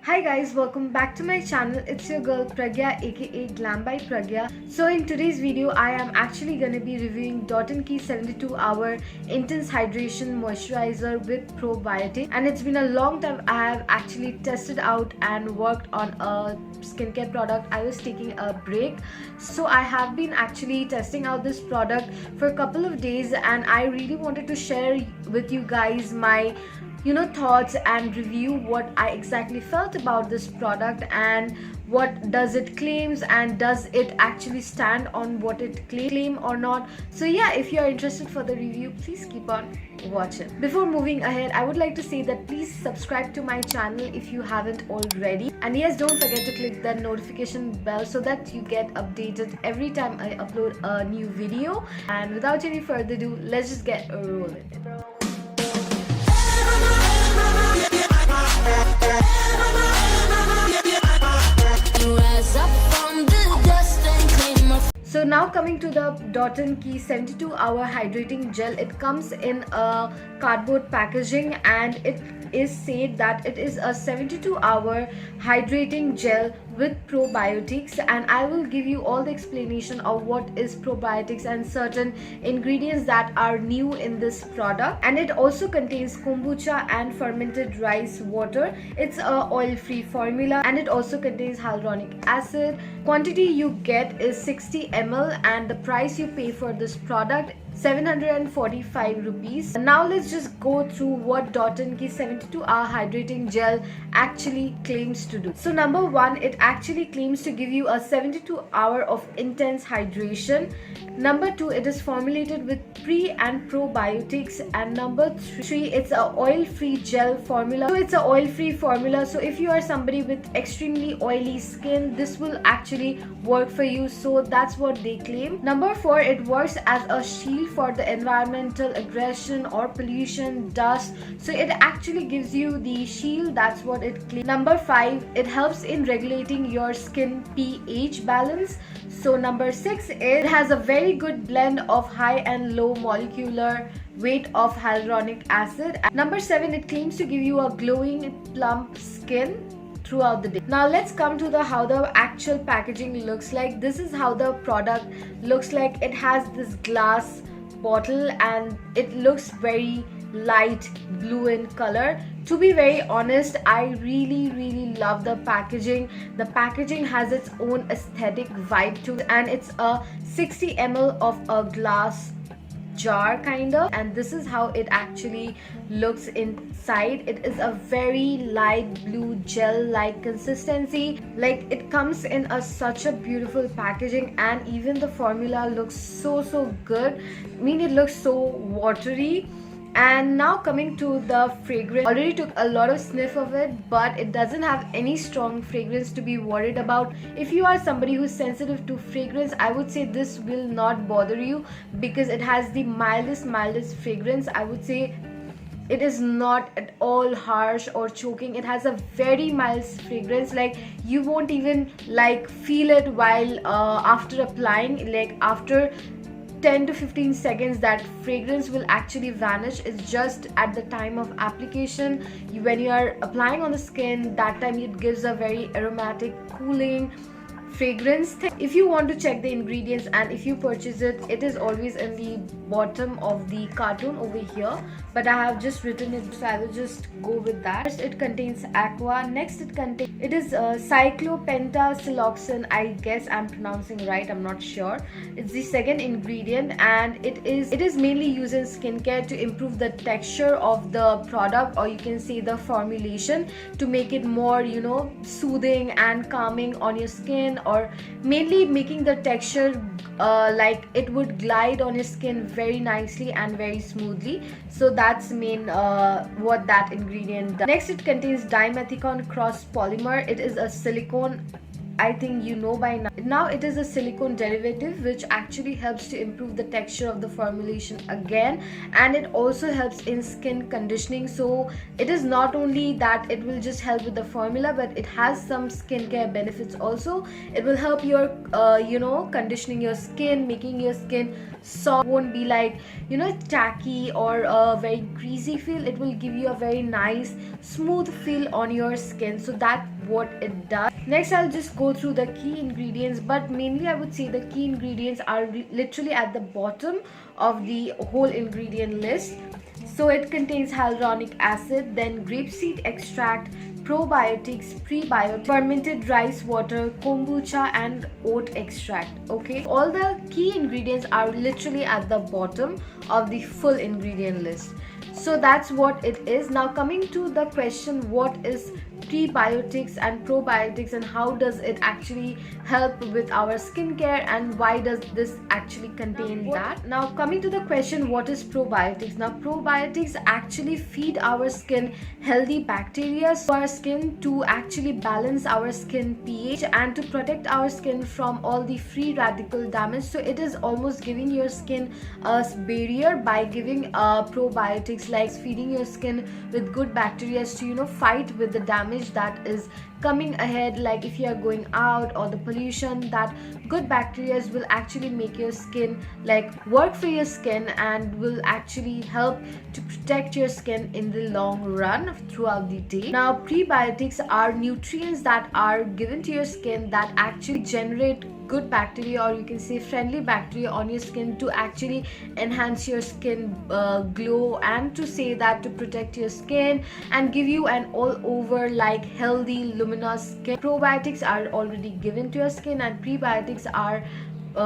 Hi guys, welcome back to my channel. It's your girl Pragya aka Glam by Pragya. So in today's video, I am actually going to be reviewing Dot & Key 72 Hour Intense Hydration Moisturizer with Probiotic. And it's been a long time I have actually tested out and worked on a skincare product. I was taking a break. So I have been actually testing out this product for a couple of days and I really wanted to share with you guys my thoughts and review what I exactly felt about this product and what does it claims and does it actually stand on what it claim or not. So yeah, if you are interested for the review, please keep on watching. Before moving ahead, I would like to say that please subscribe to my channel if you haven't already, and yes, don't forget to click that notification bell so that you get updated every time I upload a new video. And without any further ado, let's just get rolling. So now coming to the Dot & Key 72 Hour Hydrating Gel. It comes in a cardboard packaging and it is said that it is a 72-hour hydrating gel with probiotics, and I will give you all the explanation of what is probiotics and certain ingredients that are new in this product. And it also contains kombucha and fermented rice water. It's a oil-free formula and it also contains hyaluronic acid. Quantity you get is 60 ml and the price you pay for this product 745 rupees. Now let's just go through what Dot & Key 72 Hour Hydrating Gel actually claims to do. So number one, it actually claims to give you a 72 hour of intense hydration. Number two, it is formulated with pre and probiotics. And number three, it's a oil-free gel formula. So it's a oil-free formula. So if you are somebody with extremely oily skin, this will actually work for you. So that's what they claim. Number four, it works as a shield for the environmental aggression or pollution, dust. So it actually gives you the shield. That's what it claims. Number five, it helps in regulating your skin pH balance. So number six, it has a very good blend of high and low molecular weight of hyaluronic acid. Number seven, it claims to give you a glowing plump skin throughout the day. Now let's come to how the actual packaging looks like. This is how the product looks like. It has this glass bottle and it looks very light blue in color. To be very honest, I really love the packaging. The packaging has its own aesthetic vibe to it, and it's a 60 ml of a glass jar kind of, and this is how it actually looks inside. It is a very light blue gel like consistency. Like, it comes in such a beautiful packaging, and even the formula looks so good. I mean, it looks so watery. And now coming to the fragrance, already took a lot of sniff of it, but it doesn't have any strong fragrance to be worried about. If you are somebody who's sensitive to fragrance, I would say this will not bother you because it has the mildest fragrance. I would say it is not at all harsh or choking. It has a very mild fragrance. Like, you won't even feel it while after applying. Like, after 10 to 15 seconds, that fragrance will actually vanish. It's just at the time of application, when you are applying on the skin, that time it gives a very aromatic, cooling fragrance thing. If you want to check the ingredients and if you purchase it, it is always in the bottom of the cartoon over here, but I have just written it, so I will just go with that. First, it contains aqua. Next, it is cyclopentasiloxane. I guess I'm pronouncing right, I'm not sure. It's the second ingredient, and it is mainly used in skincare to improve the texture of the product, or you can say the formulation, to make it more soothing and calming on your skin, or mainly making the texture like it would glide on your skin very nicely and very smoothly. So that's main what that ingredient does. Next, it contains dimethicone cross polymer. It is a silicone I think you know by now. Now it is a silicone derivative which actually helps to improve the texture of the formulation again, and it also helps in skin conditioning. So it is not only that it will just help with the formula, but it has some skincare benefits also. It will help your conditioning your skin, making your skin soft, won't be like tacky or a very greasy feel. It will give you a very nice smooth feel on your skin. So that's what it does. Next, I'll just go through the key ingredients, but mainly I would say the key ingredients are literally at the bottom of the whole ingredient list. So it contains hyaluronic acid, then grapeseed extract, probiotics, prebiotics, fermented rice water, kombucha, and oat extract. Okay, all the key ingredients are literally at the bottom of the full ingredient list. So that's what it is. Now coming to the question, what is prebiotics and probiotics and how does it actually help with our skincare, and why does this actually contain that? Now coming to the question, what is probiotics? Now probiotics actually feed our skin healthy bacteria to our skin to actually balance our skin pH and to protect our skin from all the free radical damage. So it is almost giving your skin a barrier by giving probiotics, like feeding your skin with good bacteria to fight with the damage that is coming ahead. Like if you are going out or the pollution, that good bacteria will actually make your skin like work for your skin and will actually help to protect your skin in the long run throughout the day. Now prebiotics are nutrients that are given to your skin that actually generate good bacteria, or you can say friendly bacteria on your skin to actually enhance your skin glow, and to say that to protect your skin and give you an all over like healthy luminous skin. Probiotics are already given to your skin, and prebiotics are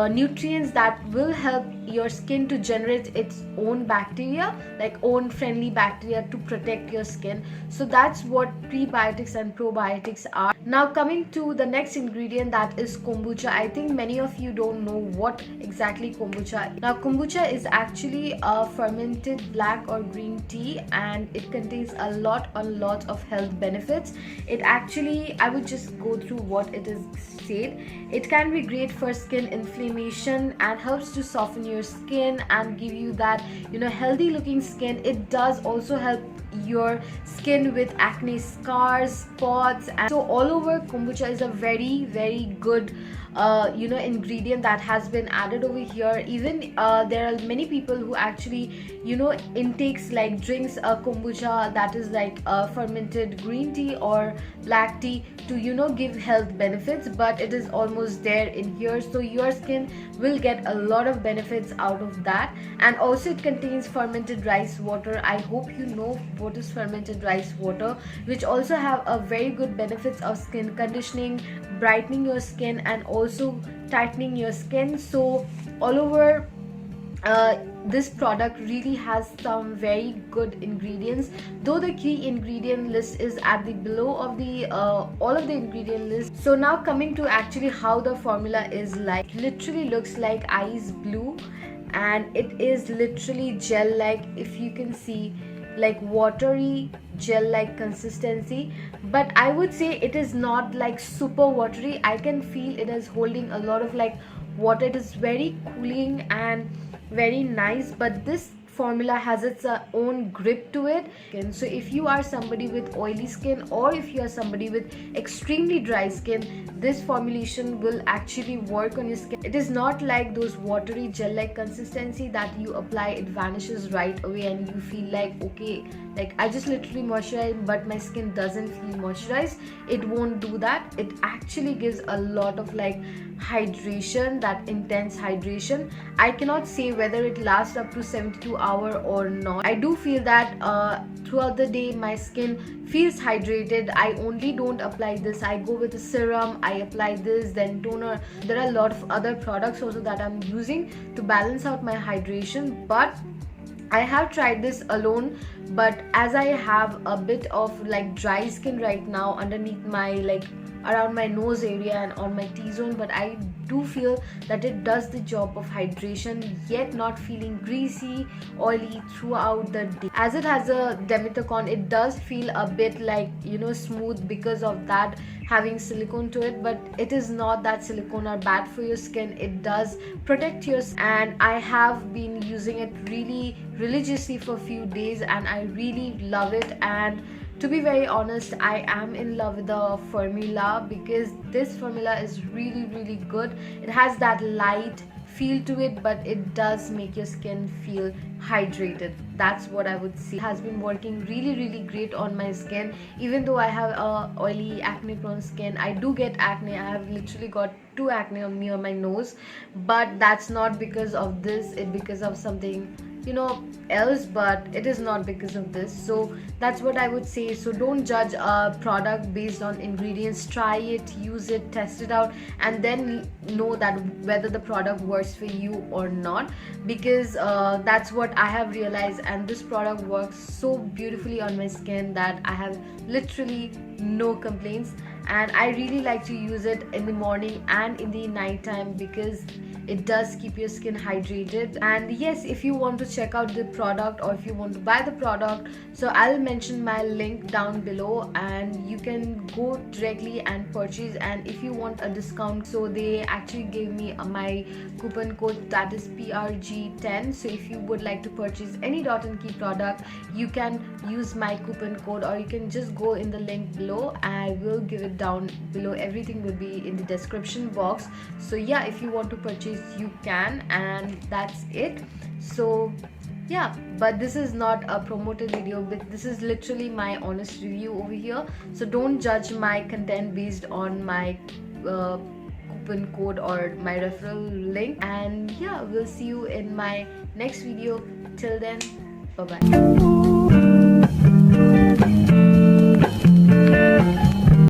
nutrients that will help your skin to generate its own bacteria, like own friendly bacteria to protect your skin. So that's what prebiotics and probiotics are. Now coming to the next ingredient, that is kombucha. I think many of you don't know what exactly kombucha is. Now kombucha is actually a fermented black or green tea, and it contains a lot of health benefits. It actually, I would just go through what it is said. It can be great for skin inflammation and helps to soften your skin and give you that healthy looking skin. It does also help your skin with acne scars, spots, and so all over kombucha is a very good ingredient that has been added over here. Even there are many people who actually intakes like drinks kombucha, that is like fermented green tea or black tea, to give health benefits, but it is almost there in here, so your skin will get a lot of benefits out of that. And also it contains fermented rice water. I hope you know what is fermented rice water, which also have a very good benefits of skin conditioning, brightening your skin, and also tightening your skin. So all over this product really has some very good ingredients, though the key ingredient list is at the below of the all of the ingredient list. So now coming to actually how the formula is like, literally looks like ice blue, and it is literally gel like, if you can see, like watery gel like consistency, but I would say it is not like super watery. I can feel it is holding a lot of like water. It is very cooling and very nice, but this formula has its own grip to it. And so if you are somebody with oily skin, or if you are somebody with extremely dry skin, this formulation will actually work on your skin. It is not like those watery gel like consistency that you apply, it vanishes right away and you feel like, okay, like I just literally moisturize but my skin doesn't feel moisturized. It won't do that. It actually gives a lot of like hydration, that intense hydration. I cannot say whether it lasts up to 72 hours or not. I do feel that throughout the day my skin feels hydrated. I only don't apply this, I go with a serum, I apply this, then toner. There are a lot of other products also that I'm using to balance out my hydration, but I have tried this alone. But as I have a bit of like dry skin right now underneath my like around my nose area and on my T-zone, but I do feel that it does the job of hydration, yet not feeling greasy, oily throughout the day. As it has a Dimethicone, it does feel a bit like, you know, smooth because of that having silicone to it, but it is not that silicone are bad for your skin. It does protect your skin, and I have been using it really religiously for a few days and I really love it. And to be very honest, I am in love with the formula because this formula is really good. It has that light feel to it, but it does make your skin feel hydrated. That's what I would say. It has been working really great on my skin. Even though I have a oily, acne prone skin, I do get acne. I have literally got 2 acne on near my nose, but that's not because of this. It's because of something, you know, else, but it is not because of this. So that's what I would say. So don't judge a product based on ingredients. Try it, use it, test it out, and then know that whether the product works for you or not, because that's what I have realized. And this product works so beautifully on my skin that I have literally no complaints. And I really like to use it in the morning and in the night time because it does keep your skin hydrated. And yes, if you want to check out the product or if you want to buy the product, so I'll mention my link down below and you can go directly and purchase. And if you want a discount, so they actually gave me my coupon code, that is PRG10. So if you would like to purchase any Dot & Key product, you can use my coupon code, or you can just go in the link below. I will give it down below. Everything will be in the description box. So yeah, if you want to purchase, you can. And that's it. So yeah, but this is not a promoted video, but this is literally my honest review over here. So don't judge my content based on my coupon code or my referral link. And yeah, we'll see you in my next video. Till then, bye bye.